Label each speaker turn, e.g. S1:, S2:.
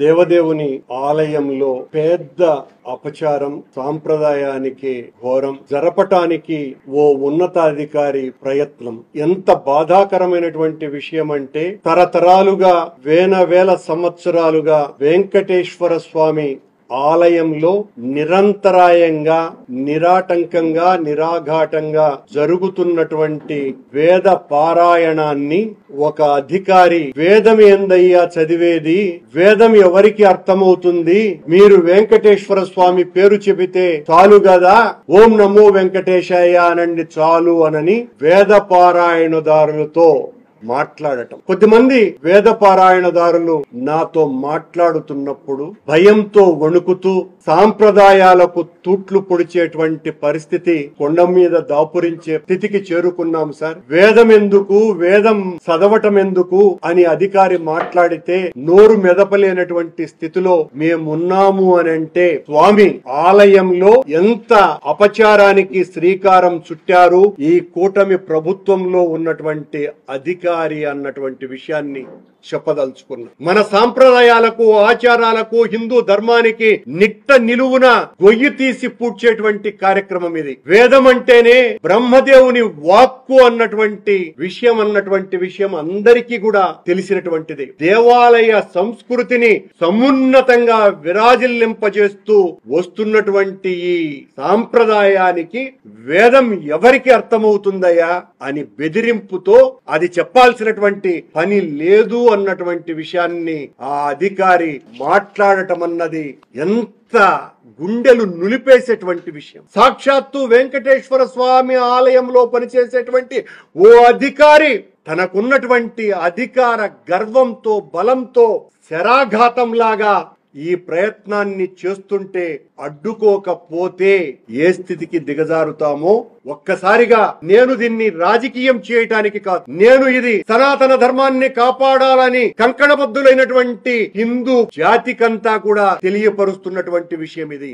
S1: దేవదేవుని ఆలయంలో పెద్ద అపచారం, సాంప్రదాయానికి ఘోరం జరపటానికి ఓ ఉన్నతాధికారి ప్రయత్నం. ఎంత బాధాకరమైనటువంటి విషయం అంటే, తరతరాలుగా వేల సంవత్సరాలుగా వెంకటేశ్వర స్వామి ఆలయంలో నిరంతరాయంగా, నిరాటంకంగా, నిరాఘాటంగా జరుగుతున్నటువంటి వేద పారాయణాన్ని ఒక అధికారి, వేదం ఏందయ్యా చదివేది, వేదం ఎవరికి అర్థమవుతుంది, మీరు వెంకటేశ్వర స్వామి పేరు చెబితే చాలు గదా, ఓం నమో వెంకటేశాయ అనండి చాలు అనని వేద పారాయణదారులతో మాట్లాడటం. కొద్దిమంది వేద పారాయణదారులు నాతో మాట్లాడుతున్నప్పుడు భయంతో వణుకుతూ సాంప్రదాయాలకు తూట్లు పొడిచేటువంటి పరిస్థితి, కొండ మీద దాపురించే స్థితికి చేరుకున్నాం సార్. వేదం ఎందుకు, వేదం చదవటం ఎందుకు అని అధికారి మాట్లాడితే నోరు మెదపలేనటువంటి స్థితిలో మేమున్నాము అని అంటే, స్వామి ఆలయంలో ఎంత అపచారానికి శ్రీకారం చుట్టారు ఈ కూటమి ప్రభుత్వంలో ఉన్నటువంటి అధికారి అన్నటువంటి విషయాన్ని చెప్పదలుచుకున్నా. మన సాంప్రదాయాలకు, ఆచారాలకు, హిందూ ధర్మానికి నిట్ట నిలువున గొయ్యి తీసి పూడ్చేటువంటి కార్యక్రమం ఇది. వేదం అంటేనే బ్రహ్మదేవుని వాక్కు అన్నటువంటి విషయం అందరికీ కూడా తెలిసినటువంటిది. దేవాలయ సంస్కృతిని సమున్నతంగా విరాజిల్లింపజేస్తూ వస్తున్నటువంటి ఈ సాంప్రదాయానికి వేదం ఎవరికి అర్థమవుతుందయ్యా అని బెదిరింపుతో అది చెప్పాల్సినటువంటి పని లేదు అన్నటువంటి విషయాన్ని ఆ అధికారి మాట్లాడటం అన్నది ఎంత గుండెలు నులిపేసేటువంటి విషయం. సాక్షాత్తు వెంకటేశ్వర స్వామి ఆలయంలో పనిచేసేటువంటి ఓ అధికారి తనకున్నటువంటి అధికార గర్వంతో, బలంతో శరాఘాతంలాగా ఈ ప్రయత్నాన్ని చేస్తుంటే అడ్డుకోకపోతే ఏ స్థితికి దిగజారుతామో ఒక్కసారిగా, నేను దీన్ని రాజకీయం చేయటానికి కాదు, నేను ఇది సనాతన ధర్మాన్ని కాపాడాలని కంకణబద్ధులైనటువంటి హిందూ జాతికంతా కూడా తెలియపరుస్తున్నటువంటి విషయం ఇది.